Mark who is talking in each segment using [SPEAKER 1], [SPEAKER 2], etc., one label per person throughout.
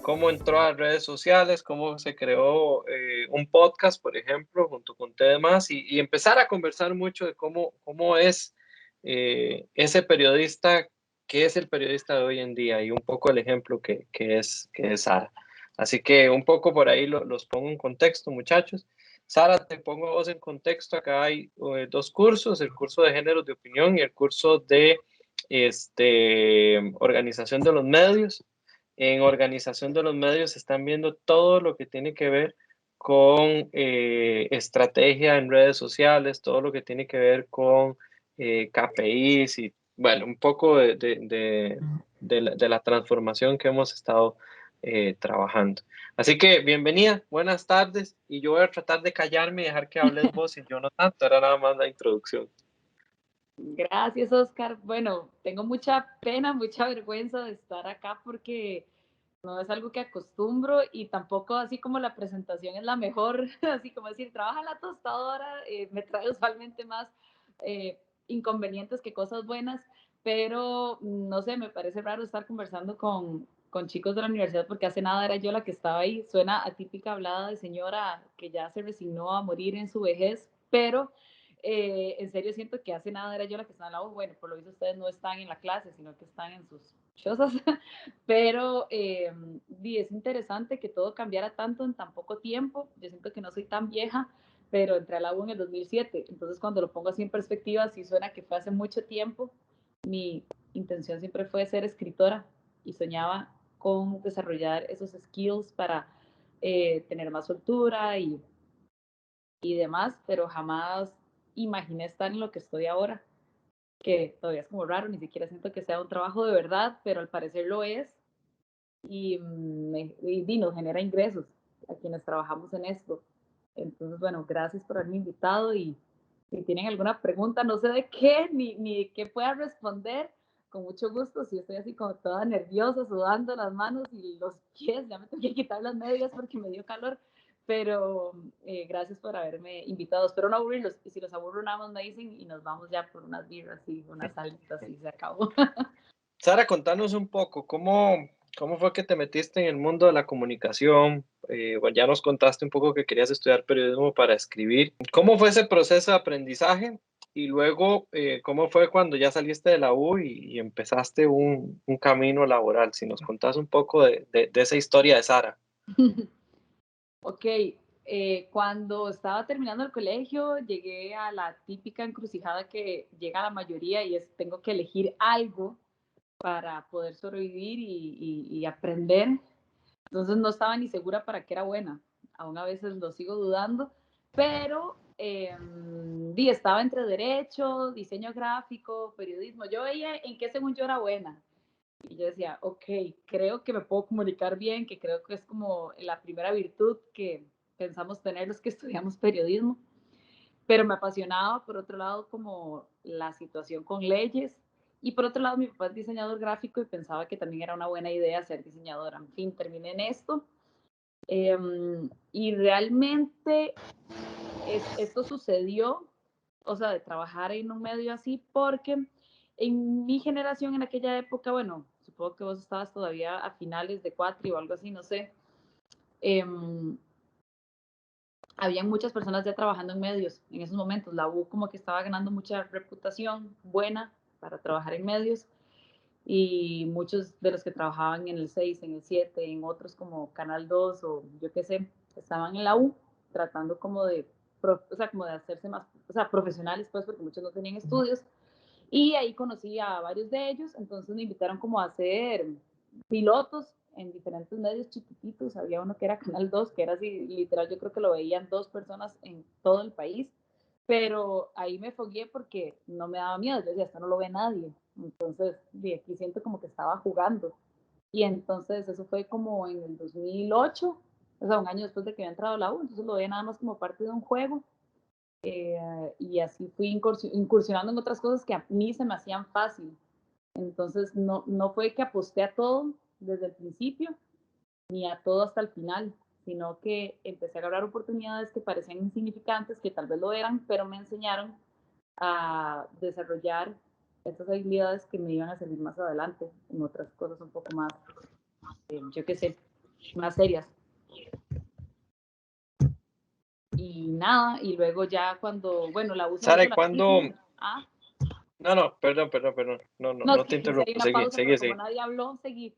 [SPEAKER 1] Cómo entró a redes sociales, cómo se creó un podcast, por ejemplo, junto con temas y empezar a conversar mucho de cómo es ese periodista, qué es el periodista de hoy en día y un poco el ejemplo que es Sara. Así que un poco por ahí los pongo en contexto, muchachos. Sara, te pongo a vos en contexto. Acá hay dos cursos, el curso de géneros de opinión y el curso de organización de los medios. En organización de los medios están viendo todo lo que tiene que ver con estrategia en redes sociales, todo lo que tiene que ver con KPIs y, bueno, un poco de la transformación que hemos estado trabajando. Así que bienvenida, buenas tardes, y yo voy a tratar de callarme y dejar que hables vos y yo no tanto, era nada más la introducción.
[SPEAKER 2] Gracias, Oscar. Bueno, tengo mucha pena, mucha vergüenza de estar acá porque no es algo que acostumbro y tampoco así como la presentación es la mejor, así como decir, trabaja en la tostadora, me trae usualmente más inconvenientes que cosas buenas, pero no sé, me parece raro estar conversando con chicos de la universidad porque hace nada era yo la que estaba ahí. Suena atípica hablada de señora que ya se resignó a morir en su vejez, pero en serio siento que hace nada era yo la que estaba en la U. Bueno, por lo visto ustedes no están en la clase, sino que están en sus cosas, pero es interesante que todo cambiara tanto en tan poco tiempo. Yo siento que no soy tan vieja, pero entré a la U en el 2007, entonces cuando lo pongo así en perspectiva, sí suena que fue hace mucho tiempo. Mi intención siempre fue ser escritora y soñaba con desarrollar esos skills para tener más soltura y demás, pero jamás imaginé estar en lo que estoy ahora, que todavía es como raro, ni siquiera siento que sea un trabajo de verdad, pero al parecer lo es y nos genera ingresos a quienes trabajamos en esto. Entonces, bueno, gracias por haberme invitado y si tienen alguna pregunta, no sé de qué, ni qué pueda responder, con mucho gusto. Si estoy así como toda nerviosa, sudando las manos y los pies, ya me tengo que quitar las medias porque me dio calor, pero gracias por haberme invitado. Espero no aburrirlos y si los aburro nada más me dicen y nos vamos ya por unas birras y unas salitas y se acabó.
[SPEAKER 1] Sara, contanos un poco, ¿cómo fue que te metiste en el mundo de la comunicación? Bueno, ya nos contaste un poco que querías estudiar periodismo para escribir. ¿Cómo fue ese proceso de aprendizaje? Y luego, ¿cómo fue cuando ya saliste de la U y empezaste un camino laboral? Si nos contás un poco de esa historia de Sara.
[SPEAKER 2] Ok, cuando estaba terminando el colegio, llegué a la típica encrucijada que llega a la mayoría y es tengo que elegir algo para poder sobrevivir y aprender. Entonces no estaba ni segura para qué era buena. Aún a veces lo sigo dudando, pero estaba entre derecho, diseño gráfico, periodismo. Yo veía en qué según yo era buena. Y yo decía, ok, creo que me puedo comunicar bien, que creo que es como la primera virtud que pensamos tener los que estudiamos periodismo. Pero me apasionaba, por otro lado, como la situación con leyes. Y por otro lado, mi papá es diseñador gráfico y pensaba que también era una buena idea ser diseñadora. En fin, terminé en esto. Y realmente esto sucedió, o sea, de trabajar en un medio así, porque en mi generación en aquella época, bueno, supongo que vos estabas todavía a finales de cuatri o algo así, no sé, eh, habían muchas personas ya trabajando en medios en esos momentos. La U como que estaba ganando mucha reputación buena para trabajar en medios y muchos de los que trabajaban en el 6 en el 7 en otros como Canal 2 o yo qué sé, estaban en la U tratando como de, o sea, como de hacerse más, o sea, profesionales pues porque muchos no tenían estudios y ahí conocí a varios de ellos, entonces me invitaron como a hacer pilotos en diferentes medios chiquititos, había uno que era Canal 2, que era así, literal, yo creo que lo veían 2 personas en todo el país, pero ahí me fogué porque no me daba miedo, yo decía, esto no lo ve nadie, entonces de aquí siento como que estaba jugando, y entonces eso fue como en el 2008, o sea, un año después de que había entrado a la U, entonces lo veía nada más como parte de un juego, y así fui incursionando en otras cosas que a mí se me hacían fácil. Entonces no fue que aposté a todo desde el principio, ni a todo hasta el final, sino que empecé a agarrar oportunidades que parecían insignificantes, que tal vez lo eran, pero me enseñaron a desarrollar estas habilidades que me iban a servir más adelante en otras cosas un poco más, yo qué sé, más serias. Y nada, y luego ya cuando, bueno, la U se me hizo
[SPEAKER 1] Sara, ¿cuándo?
[SPEAKER 2] larguísimo. Ah,
[SPEAKER 1] No, no, perdón. No, no,
[SPEAKER 2] no, es
[SPEAKER 1] no
[SPEAKER 2] que
[SPEAKER 1] te
[SPEAKER 2] hice ahí
[SPEAKER 1] interrumpo.
[SPEAKER 2] una pausa, pero como
[SPEAKER 1] Sigue.
[SPEAKER 2] nadie habló, seguí.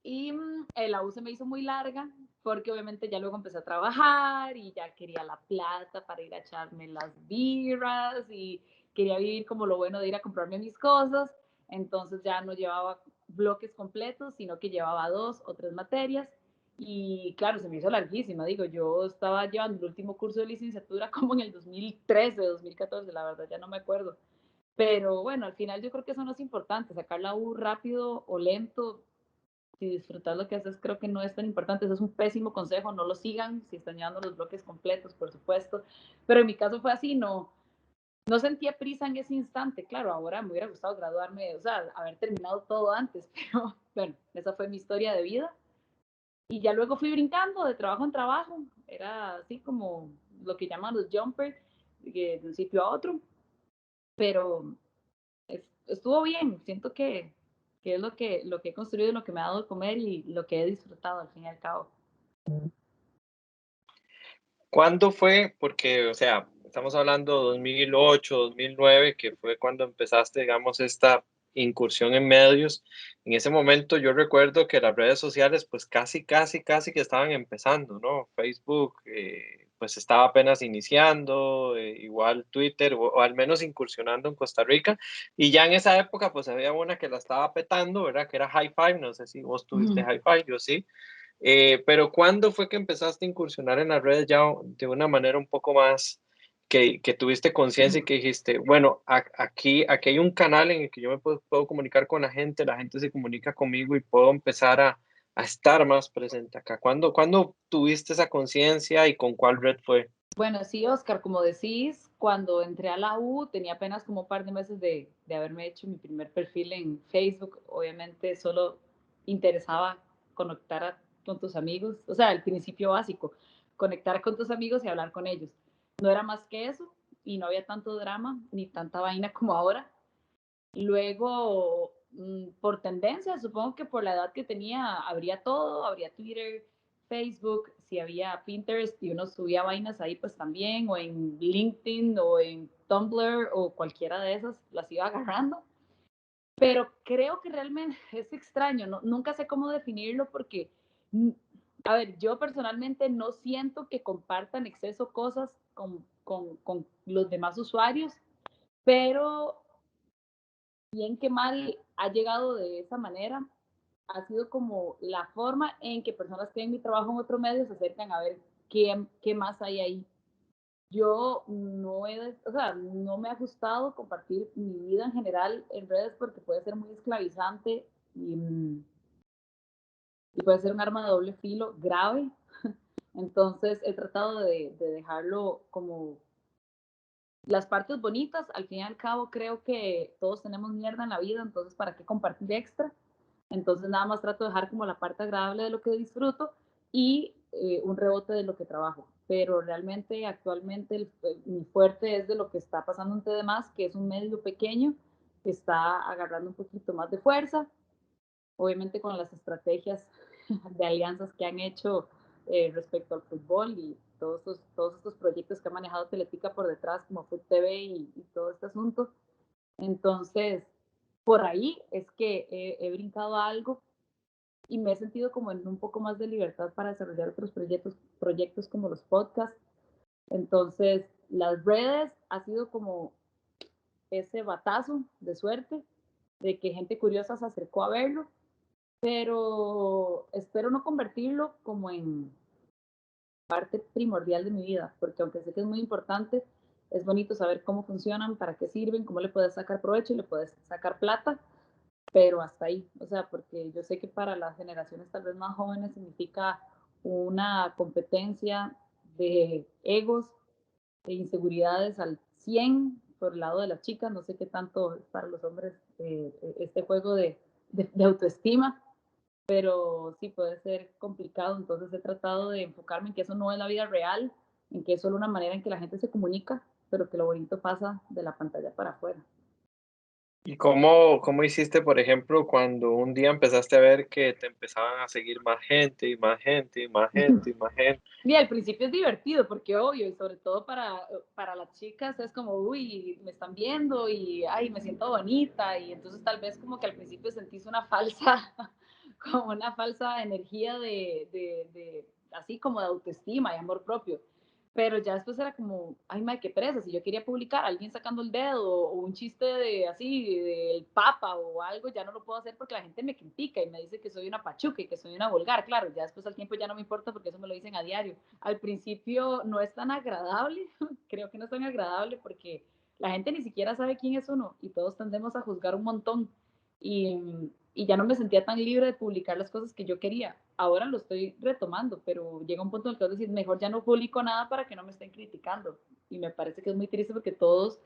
[SPEAKER 2] Y, y la U se me hizo muy larga porque obviamente ya luego empecé a trabajar y ya quería la plata para ir a echarme las birras y quería vivir como lo bueno de ir a comprarme mis cosas. Entonces ya no llevaba bloques completos, sino que llevaba 2 o 3 materias. Y claro, se me hizo larguísima. Digo, yo estaba llevando el último curso de licenciatura como en el 2013, 2014, la verdad ya no me acuerdo. Pero bueno, al final yo creo que eso no es importante, sacar la U rápido o lento, si disfrutas lo que haces, creo que no es tan importante. Eso es un pésimo consejo, no lo sigan si están llevando los bloques completos, por supuesto. Pero en mi caso fue así, no sentía prisa en ese instante. Claro, ahora me hubiera gustado graduarme, o sea, haber terminado todo antes, pero bueno, esa fue mi historia de vida. Y ya luego fui brincando de trabajo en trabajo, era así como lo que llaman los jumpers, de un sitio a otro, pero estuvo bien, siento que es lo que he construido, lo que me ha dado de comer y lo que he disfrutado al fin y al cabo.
[SPEAKER 1] ¿Cuándo fue? Porque, o sea, estamos hablando 2008, 2009, que fue cuando empezaste, digamos, esta incursión en medios. En ese momento yo recuerdo que las redes sociales, pues casi que estaban empezando, ¿no? Facebook, pues estaba apenas iniciando, igual Twitter, o al menos incursionando en Costa Rica. Y ya en esa época, pues había una que la estaba petando, ¿verdad? Que era High Five, no sé si vos tuviste
[SPEAKER 2] Ujú.
[SPEAKER 1] High Five, yo sí. Pero ¿cuándo fue que empezaste a incursionar en las redes ya de una manera un poco más que tuviste conciencia y que dijiste, bueno, aquí hay un canal en el que yo me puedo comunicar con la gente se comunica conmigo y puedo empezar a estar más presente acá? ¿Cuándo tuviste esa conciencia y con cuál red fue?
[SPEAKER 2] Bueno, sí, Oscar, como decís, cuando entré a la U tenía apenas como un par de meses de haberme hecho mi primer perfil en Facebook. Obviamente solo interesaba conectar con tus amigos, o sea, el principio básico, conectar con tus amigos y hablar con ellos. No era más que eso y no había tanto drama ni tanta vaina como ahora. Luego, por tendencia, supongo que por la edad que tenía, habría todo, habría Twitter, Facebook, si había Pinterest y uno subía vainas ahí, pues también, o en LinkedIn o en Tumblr o cualquiera de esas, las iba agarrando. Pero creo que realmente es extraño, no, nunca sé cómo definirlo porque, mm, a ver, yo personalmente no siento que compartan exceso cosas con los demás usuarios, pero bien que mal ha llegado de esa manera, ha sido como la forma en que personas que ven mi trabajo en otro medio se acercan a ver qué más hay ahí. Yo no he, o sea, no me ha gustado compartir mi vida en general en redes porque puede ser muy esclavizante y puede ser un arma de doble filo grave. Entonces he tratado de dejarlo como las partes bonitas. Al fin y al cabo creo que todos tenemos mierda en la vida, entonces ¿para qué compartir extra? Entonces nada más trato de dejar como la parte agradable de lo que disfruto y un rebote de lo que trabajo. Pero realmente actualmente mi fuerte es de lo que está pasando en TDMás, que es un medio pequeño que está agarrando un poquito más de fuerza, obviamente con las estrategias de alianzas que han hecho respecto al fútbol y todos estos proyectos que ha manejado Teletica por detrás, como Food TV y todo este asunto. Entonces, por ahí es que he brincado a algo y me he sentido como en un poco más de libertad para desarrollar otros proyectos como los podcasts. Entonces, las redes ha sido como ese batazo de suerte de que gente curiosa se acercó a verlo, pero espero no convertirlo como en parte primordial de mi vida, porque aunque sé que es muy importante, es bonito saber cómo funcionan, para qué sirven, cómo le puedes sacar provecho y le puedes sacar plata, pero hasta ahí, o sea, porque yo sé que para las generaciones tal vez más jóvenes significa una competencia de egos e inseguridades al 100 por el lado de las chicas, no sé qué tanto es para los hombres este juego de autoestima, pero sí puede ser complicado, entonces he tratado de enfocarme en que eso no es la vida real, en que es solo una manera en que la gente se comunica, pero que lo bonito pasa de la pantalla para afuera.
[SPEAKER 1] ¿Y cómo hiciste, por ejemplo, cuando un día empezaste a ver que te empezaban a seguir más gente, y más gente, y más gente, y más gente?
[SPEAKER 2] Y al principio es divertido porque obvio, y sobre todo para las chicas es como, uy, me están viendo y, ay, me siento bonita, y entonces tal vez como que al principio sentís una falsa, como una falsa energía así como de autoestima y amor propio. Pero ya después era como, ay, madre, qué presa, si yo quería publicar a alguien sacando el dedo o un chiste de así, del papa o algo, ya no lo puedo hacer porque la gente me critica y me dice que soy una pachuca y que soy una vulgar. Claro, ya después al tiempo ya no me importa porque eso me lo dicen a diario. Al principio no es tan agradable, creo que no es tan agradable porque la gente ni siquiera sabe quién es uno y todos tendemos a juzgar un montón. Y ya no me sentía tan libre de publicar las cosas que yo quería. Ahora lo estoy retomando, pero llega un punto en el que vas a decir, mejor ya no publico nada para que no me estén criticando. Y me parece que es muy triste porque todos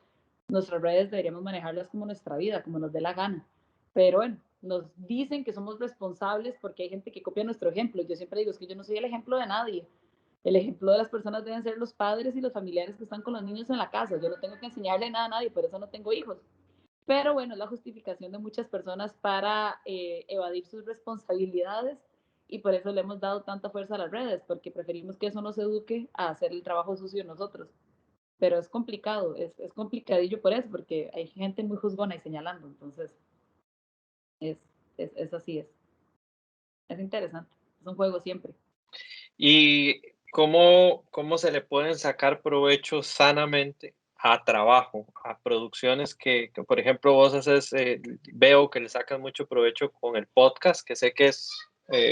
[SPEAKER 2] nuestras redes deberíamos manejarlas como nuestra vida, como nos dé la gana. Pero bueno, nos dicen que somos responsables porque hay gente que copia nuestro ejemplo. Yo siempre digo, es que yo no soy el ejemplo de nadie. El ejemplo de las personas deben ser los padres y los familiares que están con los niños en la casa. Yo no tengo que enseñarle nada a nadie, por eso no tengo hijos. Pero bueno, es la justificación de muchas personas para evadir sus responsabilidades y por eso le hemos dado tanta fuerza a las redes, porque preferimos que eso nos eduque a hacer el trabajo sucio nosotros. Pero es complicado, es complicadillo por eso, porque hay gente muy juzgona y señalando, entonces es, es así, es interesante, es un juego siempre.
[SPEAKER 1] ¿Y cómo se le pueden sacar provecho sanamente a trabajo, a producciones que, por ejemplo, vos haces, veo que le sacas mucho provecho con el podcast, que sé que es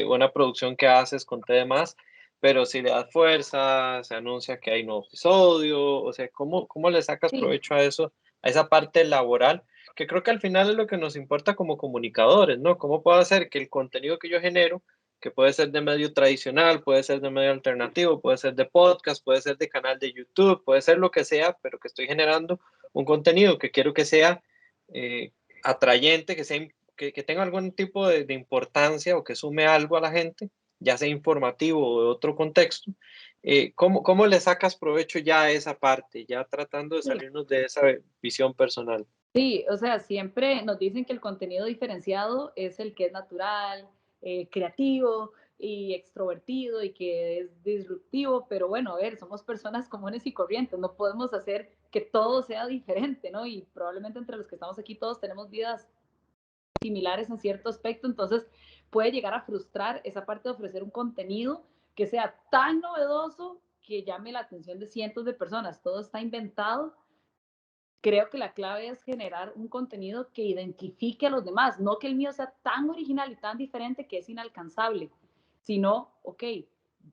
[SPEAKER 1] una producción que haces con demás, pero si le das fuerza, se anuncia que hay nuevo episodio, o sea, ¿cómo le sacas
[SPEAKER 2] Sí,
[SPEAKER 1] provecho a eso, a esa parte laboral? Que creo que al final es lo que nos importa como comunicadores, ¿no? ¿Cómo puedo hacer que el contenido que yo genero, que puede ser de medio tradicional, puede ser de medio alternativo, puede ser de podcast, puede ser de canal de YouTube, puede ser lo que sea, pero que estoy generando un contenido que quiero que sea atrayente, que tenga algún tipo de importancia o que sume algo a la gente, ya sea informativo o de otro contexto? ¿Cómo le sacas provecho ya a esa parte, ya tratando de
[SPEAKER 2] sí,
[SPEAKER 1] salirnos de esa visión personal?
[SPEAKER 2] sí, o sea, siempre nos dicen que el contenido diferenciado es el que es natural, creativo y extrovertido y que es disruptivo, pero bueno, a ver, somos personas comunes y corrientes, no podemos hacer que todo sea diferente, ¿no? Y probablemente entre los que estamos aquí todos tenemos vidas similares en cierto aspecto, entonces puede llegar a frustrar esa parte de ofrecer un contenido que sea tan novedoso que llame la atención de cientos de personas, todo está inventado. Creo que la clave es generar un contenido que identifique a los demás, no que el mío sea tan original y tan diferente que es inalcanzable, sino, ok,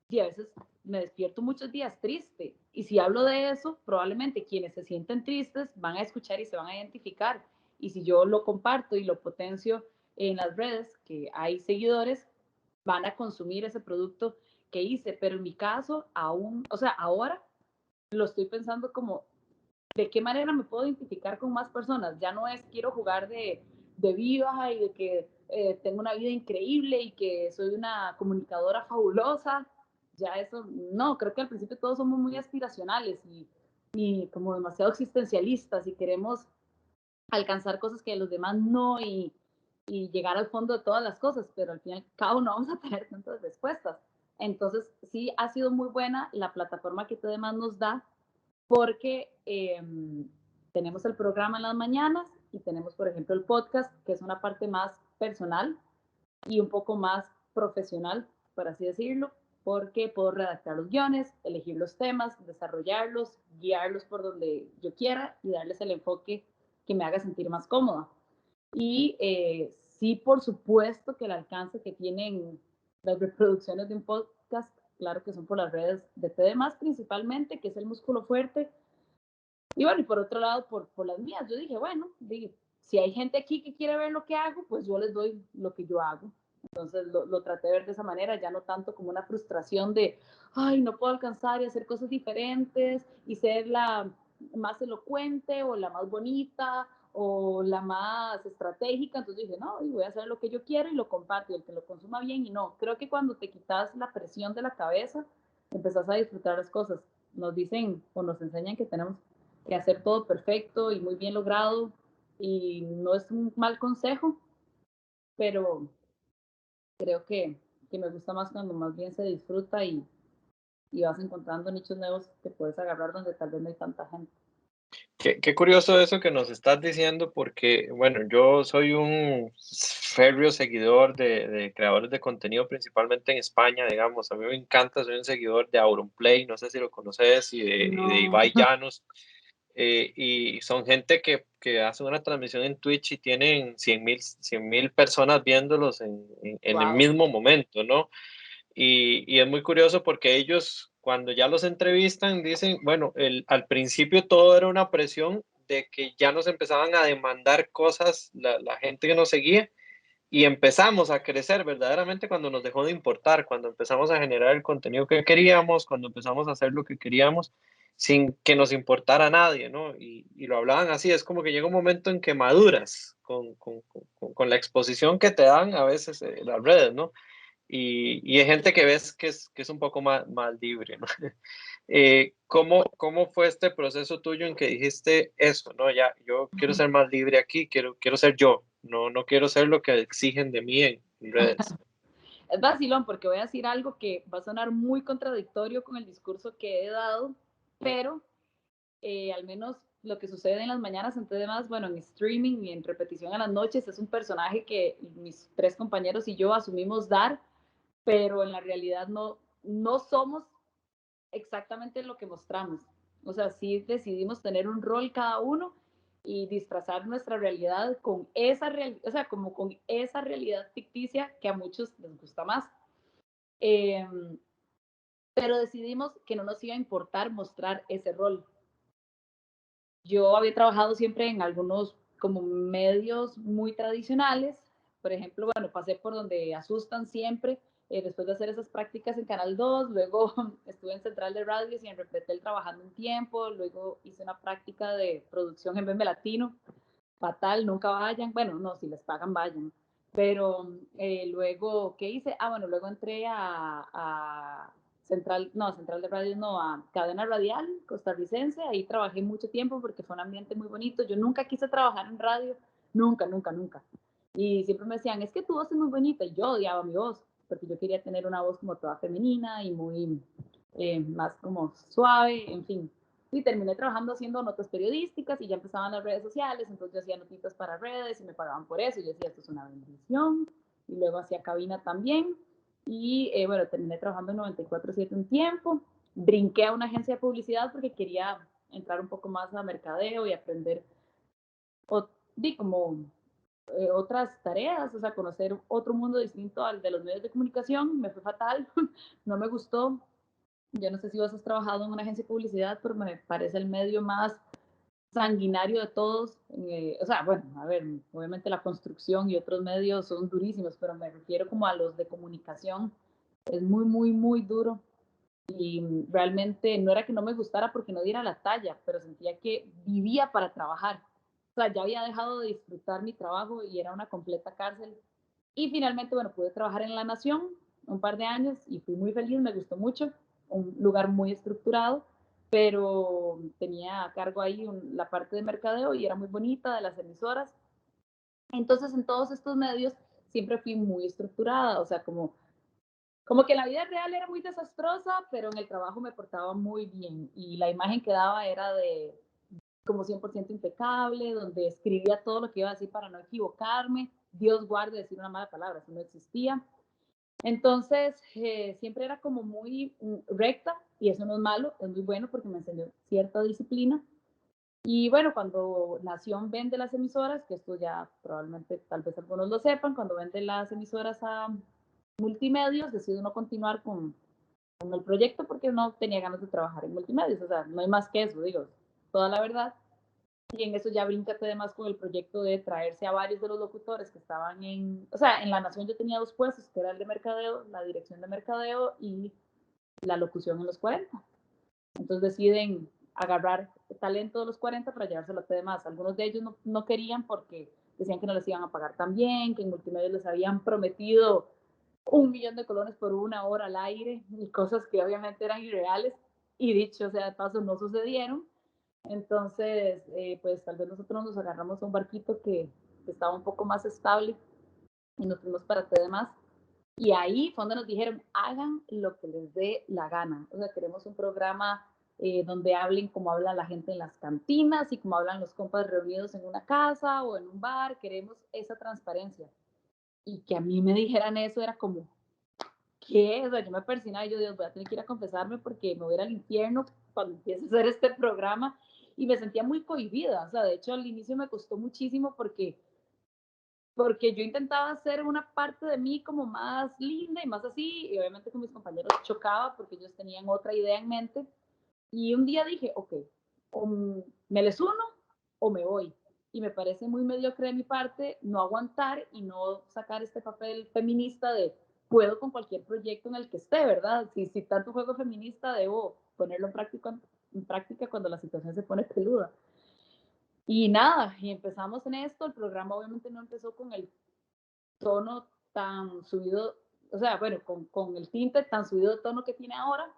[SPEAKER 2] y a veces me despierto muchos días triste y si hablo de eso, probablemente quienes se sienten tristes van a escuchar y se van a identificar. Y si yo lo comparto y lo potencio en las redes, que hay seguidores, van a consumir ese producto que hice. Pero en mi caso, aún, o sea, ahora lo estoy pensando como de qué manera me puedo identificar con más personas. Ya no es quiero jugar de viva y de que tengo una vida increíble y que soy una comunicadora fabulosa. Ya eso, no, creo que al principio todos somos muy aspiracionales y como demasiado existencialistas y queremos alcanzar cosas que los demás no y llegar al fondo de todas las cosas, pero al final cada uno vamos a tener tantas respuestas. Entonces, sí ha sido muy buena la plataforma que demás nos da porque tenemos el programa en las mañanas y tenemos, por ejemplo, el podcast, que es una parte más personal y un poco más profesional, por así decirlo, porque puedo redactar los guiones, elegir los temas, desarrollarlos, guiarlos por donde yo quiera y darles el enfoque que me haga sentir más cómoda. Y sí, por supuesto que el alcance que tienen las reproducciones de un podcast, claro que son por las redes de TDMás principalmente, que es el músculo fuerte, y bueno, y por otro lado, por las mías, yo dije, bueno, si hay gente aquí que quiere ver lo que hago, pues yo les doy lo que yo hago. Entonces lo traté de ver de esa manera, ya no tanto como una frustración de, ay, no puedo alcanzar y hacer cosas diferentes y ser la más elocuente o la más bonita o la más estratégica, entonces dije, no, y voy a hacer lo que yo quiero y lo comparto, y el que lo consuma bien y no. Creo que cuando te quitas la presión de la cabeza, empezás a disfrutar las cosas. Nos dicen o nos enseñan que tenemos que hacer todo perfecto y muy bien logrado, y no es un mal consejo, pero creo que me gusta más cuando más bien se disfruta y vas encontrando nichos nuevos que puedes agarrar donde tal vez no hay tanta gente.
[SPEAKER 1] Qué curioso eso que nos estás diciendo, porque, bueno, yo soy un férreo seguidor de creadores de contenido, principalmente en España, digamos. A mí me encanta, soy un seguidor de Auronplay, no sé si lo conoces, y de
[SPEAKER 2] No,
[SPEAKER 1] Ibai Llanos. Y son gente que hace una transmisión en Twitch y tienen 100,000 personas viéndolos en el
[SPEAKER 2] wow.
[SPEAKER 1] mismo momento, ¿no? Y es muy curioso porque ellos, cuando ya los entrevistan, dicen, bueno, al principio todo era una presión de que ya nos empezaban a demandar cosas la gente que nos seguía y empezamos a crecer verdaderamente cuando nos dejó de importar, cuando empezamos a generar el contenido que queríamos, cuando empezamos a hacer lo que queríamos sin que nos importara a nadie, ¿no? Y lo hablaban así, es como que llega un momento en que maduras con la exposición que te dan a veces las redes, ¿no? Y hay gente que ves que es un poco más libre, ¿no? ¿Cómo fue este proceso tuyo en que dijiste eso, no? Ya, yo quiero ser más libre aquí, quiero ser yo, no quiero ser lo que exigen de mí en redes.
[SPEAKER 2] Es vacilón porque voy a decir algo que va a sonar muy contradictorio con el discurso que he dado, pero al menos lo que sucede en las mañanas, antes de más, bueno, en streaming y en repetición a las noches, es un personaje que mis tres compañeros y yo asumimos dar, pero en la realidad no somos exactamente lo que mostramos. O sea, sí decidimos tener un rol cada uno y disfrazar nuestra realidad con esa realidad, o sea, como con esa realidad ficticia que a muchos les gusta más. Eh, pero decidimos que no nos iba a importar mostrar ese rol. Yo había trabajado siempre en algunos como medios muy tradicionales, por ejemplo, bueno, pasé por donde asustan siempre, después de hacer esas prácticas en Canal 2, luego estuve en Central de Radios y en Repretel trabajando un tiempo, luego hice una práctica de producción en Bembe Latino, fatal, nunca vayan, bueno, no, si les pagan vayan, pero luego, ¿qué hice? Ah, bueno, luego entré a Central de Radio, no, a Cadena Radial costarricense, ahí trabajé mucho tiempo porque fue un ambiente muy bonito, yo nunca quise trabajar en radio, nunca, nunca, nunca, y siempre me decían, es que tu voz es muy bonita, y yo odiaba mi voz, porque yo quería tener una voz como toda femenina y muy más como suave, en fin, y terminé trabajando haciendo notas periodísticas y ya empezaban las redes sociales, entonces yo hacía notitas para redes y me pagaban por eso, y yo decía, esto es una bendición, y luego hacía cabina también, y bueno, terminé trabajando en 94.7 un tiempo, brinqué a una agencia de publicidad porque quería entrar un poco más a mercadeo y aprender, o, di como otras tareas, o sea, conocer otro mundo distinto al de los medios de comunicación, me fue fatal, no me gustó. Yo no sé si vos has trabajado en una agencia de publicidad, pero me parece el medio más sanguinario de todos. O sea, bueno, a ver, obviamente la construcción y otros medios son durísimos, pero me refiero como a los de comunicación. Es muy, muy, muy duro. Y realmente no era que no me gustara porque no diera la talla, pero sentía que vivía para trabajar. O sea, ya había dejado de disfrutar mi trabajo y era una completa cárcel. Y finalmente, bueno, pude trabajar en La Nación un par de años y fui muy feliz, me gustó mucho, un lugar muy estructurado, pero tenía a cargo ahí la parte de mercadeo y era muy bonita de las emisoras. Entonces, en todos estos medios siempre fui muy estructurada, o sea, como que la vida real era muy desastrosa, pero en el trabajo me portaba muy bien y la imagen que daba era de como 100% impecable, donde escribía todo lo que iba a decir para no equivocarme. Dios guarde decir una mala palabra, eso no existía. Entonces, siempre era como muy recta y eso no es malo, es muy bueno porque me enseñó cierta disciplina. Y bueno, cuando Nación vende las emisoras, que esto ya probablemente tal vez algunos lo sepan, cuando vende las emisoras a multimedios, decide no continuar con el proyecto porque no tenía ganas de trabajar en multimedios, o sea, no hay más que eso, digo, toda la verdad. Y en eso ya bríncate además con el proyecto de traerse a varios de los locutores que estaban o sea, en La Nación yo tenía dos puestos, que era el de mercadeo, la dirección de mercadeo y la locución en los 40. Entonces deciden agarrar talento de los 40 para llevárselo a TDMás. Algunos de ellos no querían porque decían que no les iban a pagar tan bien, que en Multimedia les habían prometido 1 millón de colones por 1 hora al aire y cosas que obviamente eran irreales y dicho sea de paso no sucedieron. Entonces, pues tal vez nosotros nos agarramos a un barquito que estaba un poco más estable y nos fuimos para TDMás. Y ahí fue donde nos dijeron, hagan lo que les dé la gana. O sea, queremos un programa donde hablen como habla la gente en las cantinas y como hablan los compas reunidos en una casa o en un bar. Queremos esa transparencia. Y que a mí me dijeran eso era como, ¿qué? O sea, yo me persinaba y yo, Dios, voy a tener que ir a confesarme porque me voy a ir al infierno cuando empiece a hacer este programa. Y me sentía muy cohibida. O sea, de hecho, al inicio me costó muchísimo porque yo intentaba hacer una parte de mí como más linda y más así, y obviamente con mis compañeros chocaba porque ellos tenían otra idea en mente. Y un día dije, ok, o me les uno o me voy. Y me parece muy mediocre de mi parte no aguantar y no sacar este papel feminista de puedo con cualquier proyecto en el que esté, ¿verdad? Si tanto juego feminista, debo ponerlo en práctica cuando la situación se pone peluda. Y nada, y empezamos en esto. El programa obviamente no empezó con el tono tan subido, o sea, bueno, con el tinte tan subido de tono que tiene ahora,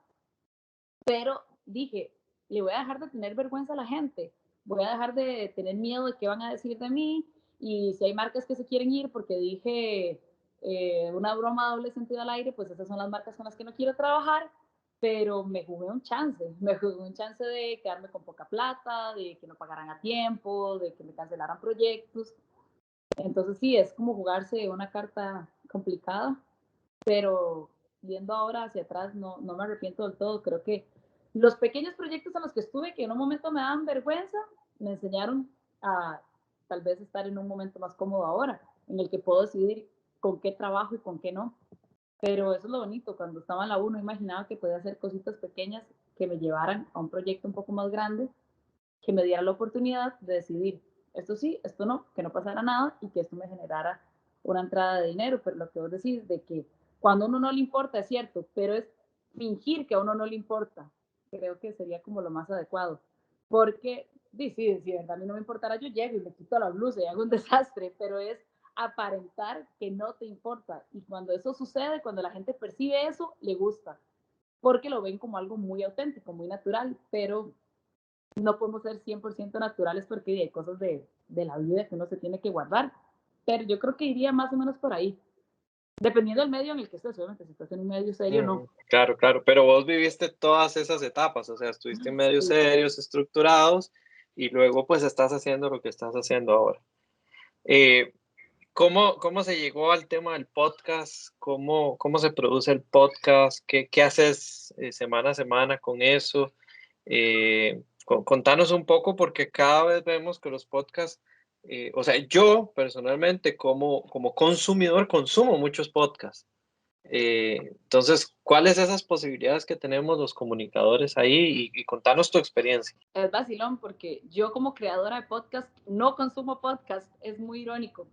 [SPEAKER 2] pero dije, le voy a dejar de tener vergüenza a la gente, voy a dejar de tener miedo de qué van a decir de mí, y si hay marcas que se quieren ir porque dije una broma doble sentido al aire, pues esas son las marcas con las que no quiero trabajar, pero me jugué un chance de quedarme con poca plata, de que no pagaran a tiempo, de que me cancelaran proyectos. Entonces sí, es como jugarse una carta complicada, pero viendo ahora hacia atrás no me arrepiento del todo. Creo que los pequeños proyectos en los que estuve, que en un momento me daban vergüenza, me enseñaron a tal vez estar en un momento más cómodo ahora, en el que puedo decidir con qué trabajo y con qué no. Pero eso es lo bonito, cuando estaba en la U no imaginaba que podía hacer cositas pequeñas que me llevaran a un proyecto un poco más grande, que me diera la oportunidad de decidir esto sí, esto no, que no pasara nada y que esto me generara una entrada de dinero. Pero lo que vos decís de que cuando a uno no le importa es cierto, pero es fingir que a uno no le importa, creo que sería como lo más adecuado. Porque, sí, si de verdad a mí no me importara, yo llego y me quito la blusa y hago un desastre, pero es aparentar que no te importa. Y cuando eso sucede, cuando la gente percibe eso, le gusta, porque lo ven como algo muy auténtico, muy natural, pero no podemos ser 100% naturales porque hay cosas de la vida que uno se tiene que guardar. Pero yo creo que iría más o menos por ahí, dependiendo del medio en el que estés. Obviamente, si estás en un medio serio, no.
[SPEAKER 1] Claro, claro, pero vos viviste todas esas etapas, o sea, estuviste en medios
[SPEAKER 2] Sí.
[SPEAKER 1] serios, estructurados, y luego pues estás haciendo lo que estás haciendo ahora. Eh, ¿Cómo se llegó al tema del podcast? ¿Cómo se produce el podcast? ¿Qué haces semana a semana con eso? Contanos un poco porque cada vez vemos que los podcasts, o sea, yo personalmente como consumidor consumo muchos podcasts. Entonces, ¿cuáles esas posibilidades que tenemos los comunicadores ahí? Y contanos tu experiencia.
[SPEAKER 2] Es vacilón porque yo como creadora de podcast no consumo podcast, es muy irónico,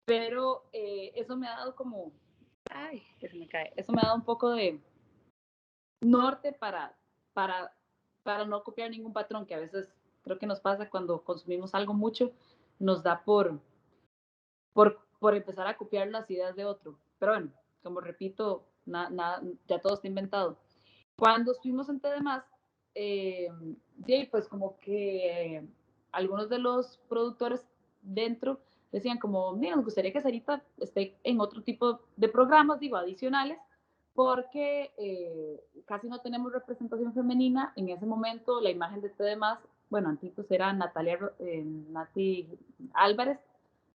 [SPEAKER 2] pero eso me ha dado como, ay, que se me cae, eso me ha dado un poco de norte para, para no copiar ningún patrón, que a veces creo que nos pasa cuando consumimos algo mucho, nos da por empezar a copiar las ideas de otro. Pero bueno, como repito, ya todo está inventado. Cuando estuvimos en TDMás, pues como que algunos de los productores dentro decían como, mira, nos gustaría que Sarita esté en otro tipo de programas, digo, adicionales, porque casi no tenemos representación femenina. En ese momento la imagen de TDMás, bueno, antitos era Nati Álvarez,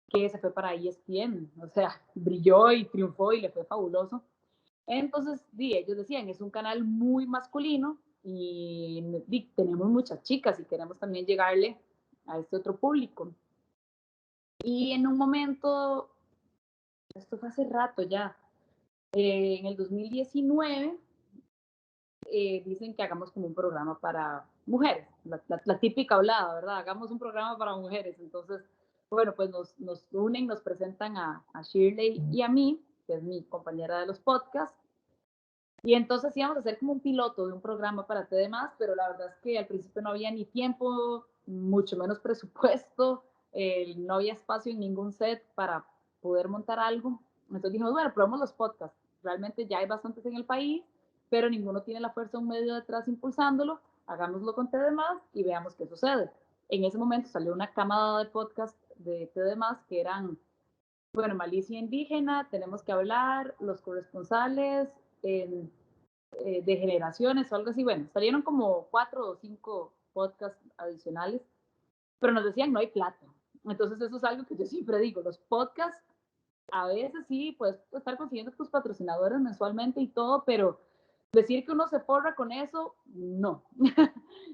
[SPEAKER 2] que se fue para ESPN, o sea, brilló y triunfó y le fue fabuloso. Entonces, ellos decían, es un canal muy masculino y tenemos muchas chicas y queremos también llegarle a este otro público. Y en un momento, esto fue hace rato ya, en el 2019, dicen que hagamos como un programa para mujeres, la típica hablada, ¿verdad? Hagamos un programa para mujeres. Entonces, bueno, pues nos unen, nos presentan a Shirley y a mí, que es mi compañera de los podcasts, Y entonces íbamos a hacer como un piloto de un programa para TD+, pero la verdad es que al principio no había ni tiempo, mucho menos presupuesto, no había espacio en ningún set para poder montar algo. Entonces dijimos, bueno, probemos los podcasts. Realmente ya hay bastantes en el país, pero ninguno tiene la fuerza, un medio detrás impulsándolo. Hagámoslo con TD+, y veamos qué sucede. En ese momento salió una camada de podcasts de TD+, que eran, bueno, Malicia Indígena, Tenemos que hablar, Los Corresponsales, de generaciones o algo así. Bueno, salieron como 4 o 5 podcasts adicionales, pero nos decían no hay plata. Entonces eso es algo que yo siempre digo, los podcasts a veces sí, puedes estar consiguiendo tus patrocinadores mensualmente y todo, pero decir que uno se forra con eso, no.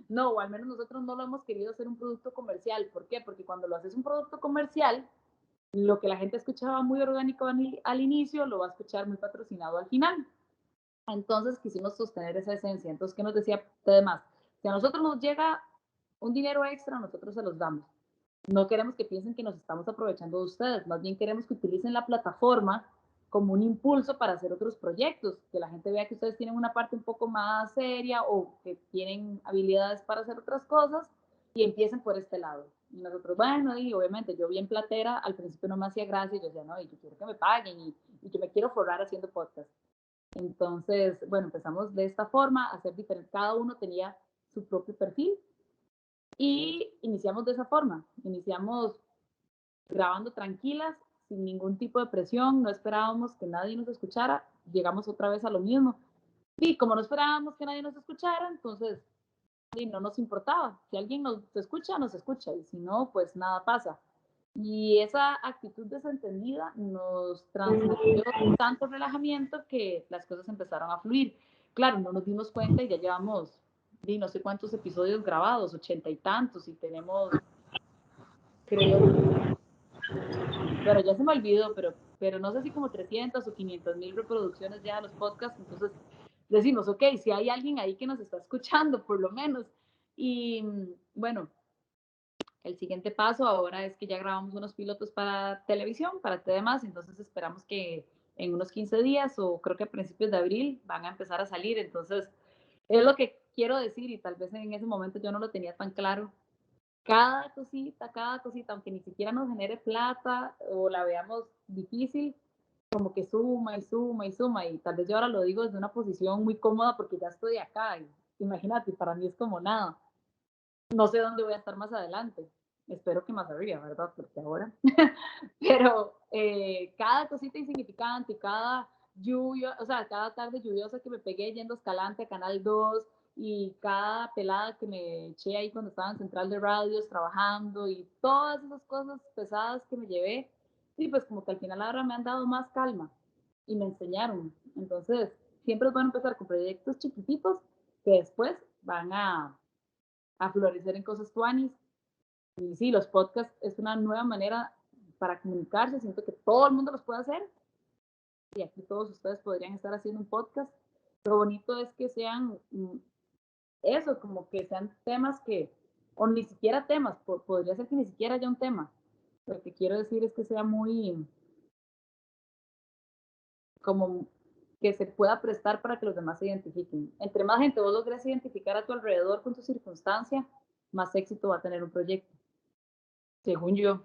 [SPEAKER 2] No, o al menos nosotros no lo hemos querido hacer un producto comercial. ¿Por qué? Porque cuando lo haces un producto comercial, lo que la gente escuchaba muy orgánico al inicio, lo va a escuchar muy patrocinado al final. Entonces quisimos sostener esa esencia. Entonces, ¿qué nos decía además? Si a nosotros nos llega un dinero extra, nosotros se los damos. No queremos que piensen que nos estamos aprovechando de ustedes, más bien queremos que utilicen la plataforma como un impulso para hacer otros proyectos, que la gente vea que ustedes tienen una parte un poco más seria o que tienen habilidades para hacer otras cosas y empiecen por este lado. Y nosotros, bueno, y obviamente yo bien platera, al principio no me hacía gracia, yo decía, no, y yo quiero que me paguen y que me quiero forrar haciendo podcast. Entonces, bueno, empezamos de esta forma a hacer diferente. Cada uno tenía su propio perfil y iniciamos de esa forma. Iniciamos grabando tranquilas, sin ningún tipo de presión, no esperábamos que nadie nos escuchara, llegamos otra vez a lo mismo. Y como no esperábamos que nadie nos escuchara, entonces y no nos importaba. Si alguien nos escucha, nos escucha, y si no, pues nada pasa. Y esa actitud desentendida nos transmitió tanto relajamiento que las cosas empezaron a fluir. Claro, no nos dimos cuenta y ya llevamos no sé cuántos episodios grabados, 80 y tantos, y tenemos, creo, bueno, ya se me olvidó, pero no sé si como 300 o 500,000 reproducciones ya de los podcasts. Entonces decimos, ok, si hay alguien ahí que nos está escuchando, por lo menos. Y bueno, el siguiente paso ahora es que ya grabamos unos pilotos para televisión, para TD+, entonces esperamos que en unos 15 días o creo que a principios de abril van a empezar a salir. Entonces, es lo que quiero decir y tal vez en ese momento yo no lo tenía tan claro. Cada cosita, aunque ni siquiera nos genere plata o la veamos difícil, como que suma y suma y suma. Y tal vez yo ahora lo digo desde una posición muy cómoda porque ya estoy acá. Y imagínate, para mí es como nada. No sé dónde voy a estar más adelante. Espero que más arriba, ¿verdad? Porque ahora. Pero cada cosita insignificante, cada lluvia, o sea, cada tarde lluviosa que me pegué yendo a Escalante a Canal 2 y cada pelada que me eché ahí cuando estaba en Central de Radios trabajando y todas esas cosas pesadas que me llevé, sí, pues como que al final ahora me han dado más calma y me enseñaron. Entonces, siempre es bueno empezar con proyectos chiquititos que después van a florecer en cosas tuanis. Y sí, los podcasts es una nueva manera para comunicarse. Siento que todo el mundo los puede hacer. Y aquí todos ustedes podrían estar haciendo un podcast. Lo bonito es que sean eso, como que sean temas que, o ni siquiera temas, podría ser que ni siquiera haya un tema. Lo que quiero decir es que sea muy, como que se pueda prestar para que los demás se identifiquen. Entre más gente vos logres identificar a tu alrededor con tu circunstancia, más éxito va a tener un proyecto, según yo.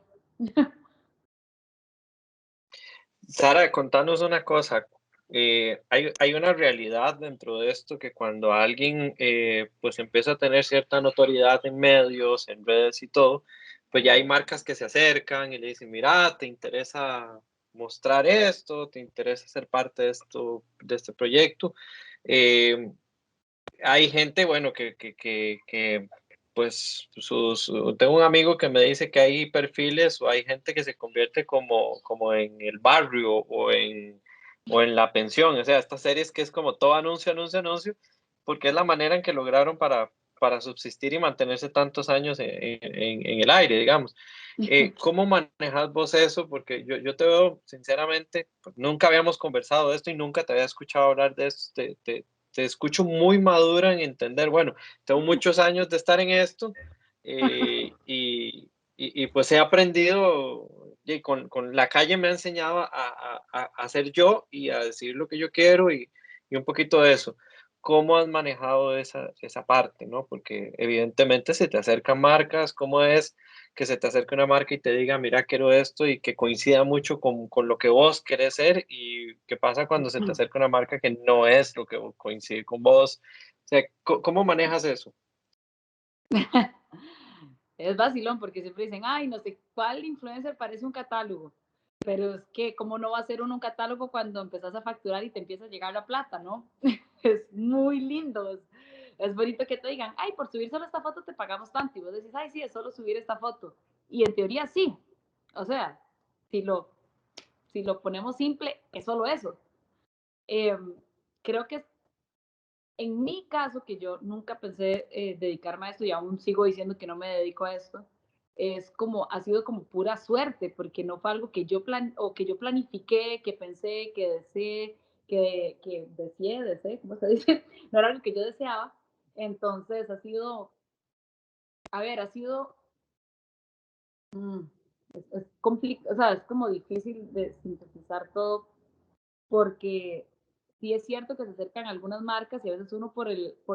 [SPEAKER 1] Sara, contanos una cosa. Hay una realidad dentro de esto que cuando alguien pues empieza a tener cierta notoriedad en medios, en redes y todo, pues ya hay marcas que se acercan y le dicen, mira, ¿te interesa mostrar esto? ¿Te interesa ser parte de este proyecto? Eh, Hay gente, bueno, que pues, tengo un amigo que me dice que hay perfiles o hay gente que se convierte como en el barrio o en la pensión, o sea, estas series que es como todo anuncio, anuncio, anuncio, porque es la manera en que lograron para subsistir y mantenerse tantos años en el aire, digamos. ¿Cómo manejas vos eso? Porque yo te veo, sinceramente, pues, nunca habíamos conversado de esto y nunca te había escuchado hablar de esto. Te escucho muy madura en entender, bueno, tengo muchos años de estar en esto y pues he aprendido, y con la calle me ha enseñado a ser yo y a decir lo que yo quiero y un poquito de eso. ¿Cómo has manejado esa parte, no? Porque evidentemente se te acercan marcas, ¿cómo es que se te acerque una marca y te diga, mira, quiero esto y que coincida mucho con lo que vos querés ser? ¿Y qué pasa cuando se te acerca una marca que no es lo que coincide con vos? O sea, ¿cómo manejas eso?
[SPEAKER 2] Es vacilón porque siempre dicen, ay, no sé cuál influencer parece un catálogo, pero es que cómo no va a ser uno un catálogo cuando empezás a facturar y te empieza a llegar la plata, ¿no? Es muy lindo, es bonito que te digan, ay, por subir solo esta foto te pagamos tanto, y vos decís, ay, sí, es solo subir esta foto. Y en teoría sí, o sea, si lo, si lo ponemos simple, es solo eso. Eh, Creo que en mi caso, que yo nunca pensé dedicarme a esto y aún sigo diciendo que no me dedico a esto, es como, ha sido como pura suerte, porque no fue algo que yo, o que yo planifiqué, que pensé, que deseé, deseé, ¿cómo se dice? No era algo que yo deseaba. Entonces ha sido, a ver, ha sido, mm, es o sea, es como difícil de sintetizar todo porque sí es cierto que se acercan algunas marcas y a veces uno por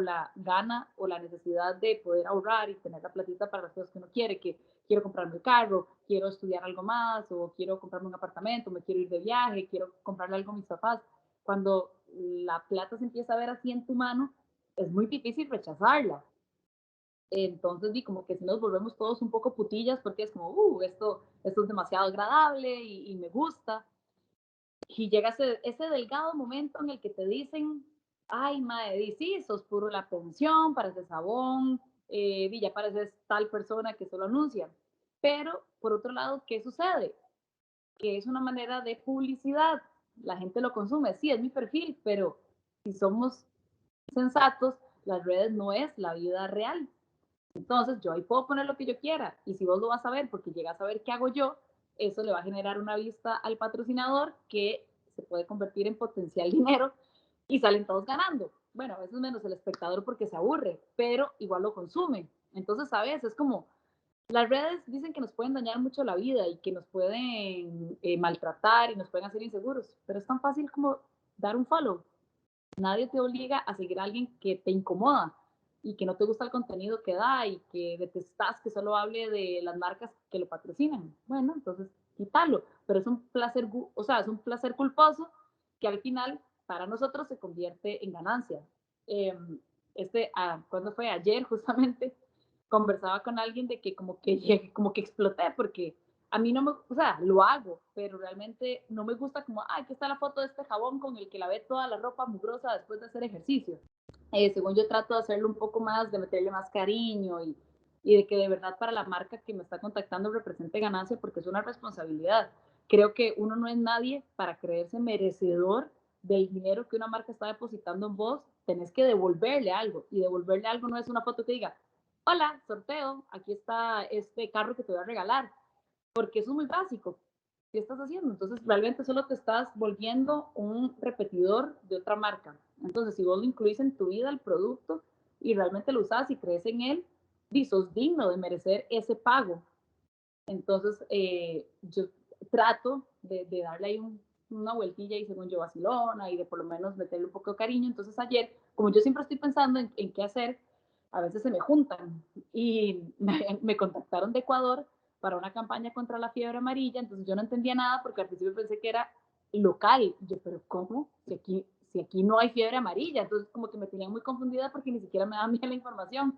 [SPEAKER 2] la gana o la necesidad de poder ahorrar y tener la platita para las cosas que uno quiere, que quiero comprarme el carro, quiero estudiar algo más, o quiero comprarme un apartamento, me quiero ir de viaje, quiero comprarle algo a mis papás. Cuando la plata se empieza a ver así en tu mano, es muy difícil rechazarla. Entonces, como que si nos volvemos todos un poco putillas porque es como, esto es demasiado agradable y me gusta, y llega ese delgado momento en el que te dicen, ay, madre, sí, sos puro la pensión, pareces sabón, ya pareces tal persona que solo anuncia. Pero, por otro lado, ¿qué sucede? Que es una manera de publicidad. La gente lo consume. Sí, es mi perfil, pero si somos sensatos, las redes no es la vida real. Entonces, yo ahí puedo poner lo que yo quiera. Y si vos lo vas a ver porque llegas a ver qué hago yo, eso le va a generar una vista al patrocinador que se puede convertir en potencial dinero y salen todos ganando. Bueno, a veces menos el espectador porque se aburre, pero igual lo consume. Entonces, ¿sabes? Es como las redes dicen que nos pueden dañar mucho la vida y que nos pueden maltratar y nos pueden hacer inseguros, pero es tan fácil como dar un follow. Nadie te obliga a seguir a alguien que te incomoda y que no te gusta el contenido que da y que detestas que solo hable de las marcas que lo patrocinan. Bueno, entonces quítalo, pero es un placer, o sea, es un placer culposo que al final para nosotros se convierte en ganancia. Eh, cuando fue ayer justamente conversaba con alguien de que como que exploté porque a mí no me, o sea, lo hago, pero realmente no me gusta como, ay, aquí está la foto de este jabón con el que lavé toda la ropa mugrosa después de hacer ejercicio. Según yo trato de hacerlo un poco más, de meterle más cariño y de que de verdad para la marca que me está contactando represente ganancia porque es una responsabilidad. Creo que uno no es nadie para creerse merecedor del dinero que una marca está depositando en vos, tenés que devolverle algo y devolverle algo no es una foto que diga, hola, sorteo, aquí está este carro que te voy a regalar porque eso es muy básico. ¿Qué estás haciendo? Entonces, realmente solo te estás volviendo un repetidor de otra marca. Entonces, si vos lo incluís en tu vida, el producto, y realmente lo usas y crees en él, sos digno de merecer ese pago. Entonces, yo trato de darle ahí una vueltilla y según yo vacilona y de por lo menos meterle un poco de cariño. Entonces, ayer, como yo siempre estoy pensando en qué hacer, a veces se me juntan y me contactaron de Ecuador para una campaña contra la fiebre amarilla, entonces yo no entendía nada porque al principio pensé que era local. Yo, pero ¿cómo? Si aquí no hay fiebre amarilla, entonces como que me tenían muy confundida porque ni siquiera me daban bien la información.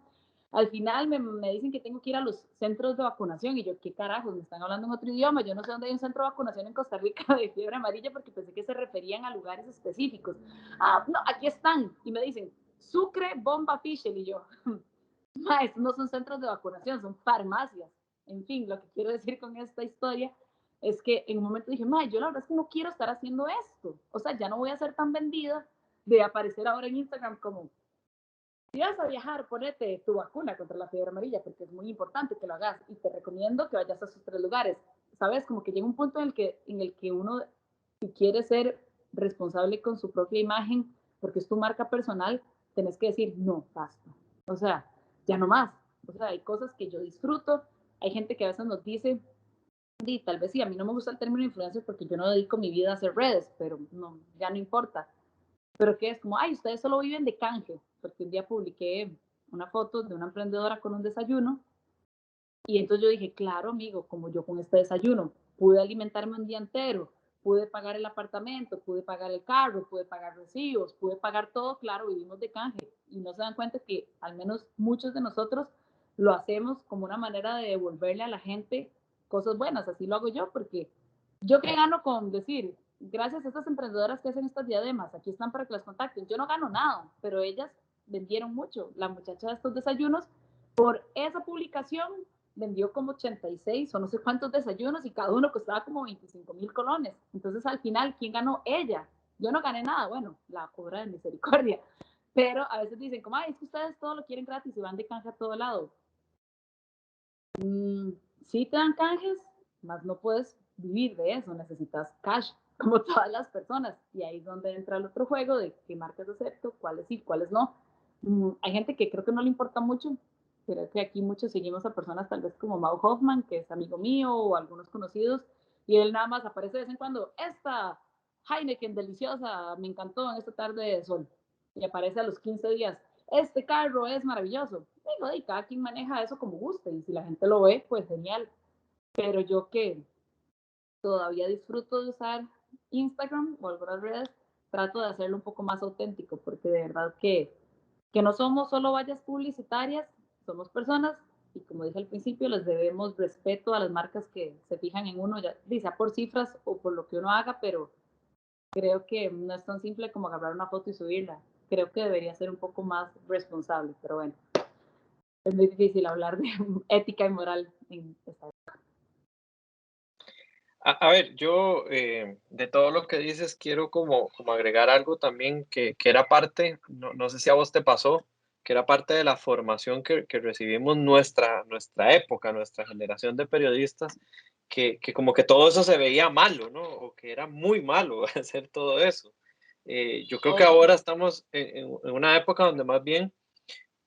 [SPEAKER 2] Al final me dicen que tengo que ir a los centros de vacunación y yo, ¿qué carajos? Me están hablando en otro idioma, yo no sé dónde hay un centro de vacunación en Costa Rica de fiebre amarilla porque pensé que se referían a lugares específicos. Ah, no, aquí están. Y me dicen, Sucre, Bomba, Fischel. Y yo, estos no son centros de vacunación, son farmacias. En fin, lo que quiero decir con esta historia es que en un momento dije, yo la verdad es que no quiero estar haciendo esto. O sea, ya no voy a ser tan vendida de aparecer ahora en Instagram como, si vas a viajar, ponete tu vacuna contra la fiebre amarilla, porque es muy importante que lo hagas y te recomiendo que vayas a esos 3 lugares. ¿Sabes? Como que llega un punto en el que uno, si quiere ser responsable con su propia imagen, porque es tu marca personal, tenés que decir, no, basta. O sea, ya no más. O sea, hay cosas que yo disfruto, hay gente que a veces nos dice, y tal vez sí, a mí no me gusta el término influencer porque yo no dedico mi vida a hacer redes, pero no, ya no importa. pero que es como, ay, ustedes solo viven de canje, porque un día publiqué una foto de una emprendedora con un desayuno y entonces yo dije, claro, amigo, como yo con este desayuno pude alimentarme un día entero, pude pagar el apartamento, pude pagar el carro, pude pagar recibos, pude pagar todo, claro, vivimos de canje. Y no se dan cuenta que al menos muchos de nosotros lo hacemos como una manera de devolverle a la gente cosas buenas. Así lo hago yo, porque yo que gano con decir, gracias a estas emprendedoras que hacen estas diademas, aquí están para que las contacten. Yo no gano nada, pero ellas vendieron mucho. La muchacha de estos desayunos, por esa publicación, vendió como 86 o no sé cuántos desayunos y cada uno costaba como 25,000 colones. Entonces, al final, ¿quién ganó? Ella. Yo no gané nada, bueno, la cobra de misericordia. Pero a veces dicen, como, ay, es que ustedes todo lo quieren gratis y van de canje a todo lado. Sí te dan canjes, más no puedes vivir de eso, necesitas cash, como todas las personas. Y ahí es donde entra el otro juego de qué marcas acepto, cuáles sí, cuáles no. Hay gente que creo que no le importa mucho. Creo que aquí muchos seguimos a personas tal vez como Mau Hoffman, que es amigo mío, o algunos conocidos, y él nada más aparece de vez en cuando, esta Heineken deliciosa, me encantó en esta tarde de sol. Y aparece a los 15 días, este carro es maravilloso. Digo, y cada quien maneja eso como guste, y si la gente lo ve, pues genial. Pero yo que todavía disfruto de usar Instagram o algunas redes, trato de hacerlo un poco más auténtico, porque de verdad que no somos solo vallas publicitarias, somos personas y como dije al principio, les debemos respeto a las marcas que se fijan en uno, ya sea por cifras o por lo que uno haga, pero creo que no es tan simple como agarrar una foto y subirla. Creo que debería ser un poco más responsable, pero bueno, es muy difícil hablar de ética y moral en esta.
[SPEAKER 1] A ver, yo de todo lo que dices quiero como agregar algo también que era parte, no sé si a vos te pasó, que era parte de la formación que recibimos nuestra época, nuestra generación de periodistas, que como que todo eso se veía malo, ¿no? O que era muy malo hacer todo eso. Yo creo que ahora estamos en una época donde más bien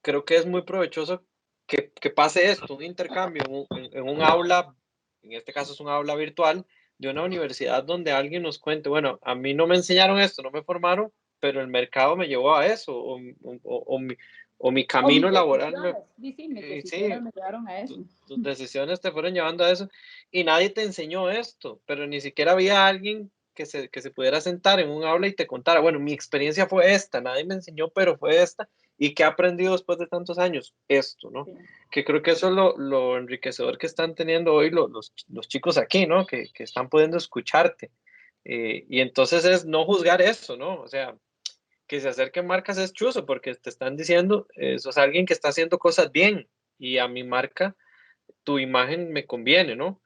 [SPEAKER 1] creo que es muy provechoso que pase esto, un intercambio en un aula, en este caso es un aula virtual, de una universidad donde alguien nos cuente, bueno, a mí no me enseñaron esto, no me formaron, pero el mercado me llevó a eso, o mi
[SPEAKER 2] O
[SPEAKER 1] camino
[SPEAKER 2] mis
[SPEAKER 1] laboral me,
[SPEAKER 2] decisiones, sí, mis
[SPEAKER 1] sí,
[SPEAKER 2] decisiones me llevaron a eso.
[SPEAKER 1] tus decisiones te fueron llevando a eso y nadie te enseñó esto, pero ni siquiera había alguien que se pudiera sentar en un aula y te contara, bueno, mi experiencia fue esta, nadie me enseñó, pero fue esta, y que he aprendido después de tantos años, esto, ¿no?
[SPEAKER 2] Sí.
[SPEAKER 1] Que creo que eso es lo enriquecedor que están teniendo hoy los chicos aquí, ¿no? Que están pudiendo escucharte. Y entonces es no juzgar eso, ¿no? O sea, que se acerquen marcas es chuzo porque te están diciendo, sos alguien que está haciendo cosas bien y a mi marca tu imagen me conviene, ¿no?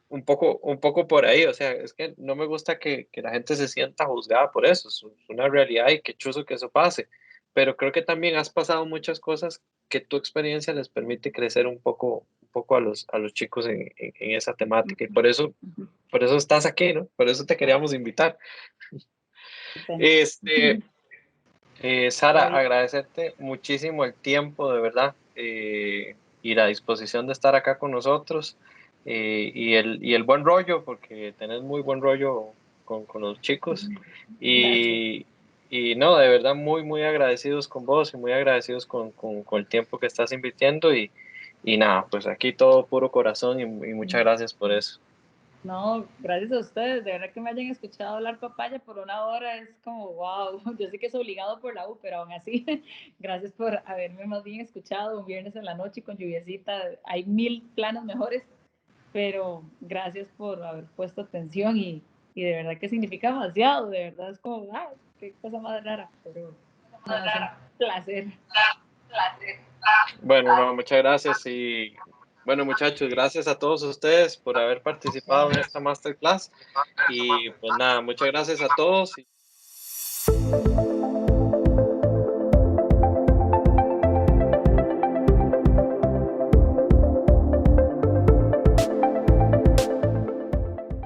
[SPEAKER 1] Un poco por ahí, o sea, es que no me gusta que la gente se sienta juzgada por eso, es una realidad y qué chuzo que eso pase, pero creo que también has pasado muchas cosas que tu experiencia les permite crecer un poco a los chicos en esa temática y por eso estás aquí, ¿no? Por eso te queríamos invitar.
[SPEAKER 2] Bueno,
[SPEAKER 1] Este, Sara,
[SPEAKER 2] está bien.
[SPEAKER 1] agradecerte muchísimo el tiempo, de verdad, y la disposición de estar acá con nosotros, y el buen rollo, porque tenés muy buen rollo con los chicos,
[SPEAKER 2] Gracias.
[SPEAKER 1] y no, de verdad, muy, muy agradecidos con vos y muy agradecidos con el tiempo que estás invirtiendo, y nada, pues aquí todo puro corazón y muchas gracias por eso.
[SPEAKER 2] No, gracias a ustedes. De verdad que me hayan escuchado hablar papaya por una hora es como, wow. Yo sé que es obligado por la U, pero aún así, gracias por haberme más bien escuchado un viernes en la noche con lluviecita. Hay mil planes mejores, pero gracias por haber puesto atención y de verdad que significa demasiado. De verdad es como, ah, qué cosa más rara, pero no, es un placer.
[SPEAKER 1] Bueno, no, muchas gracias y bueno, muchachos, gracias a todos ustedes por haber participado en esta masterclass y pues nada, muchas gracias a todos.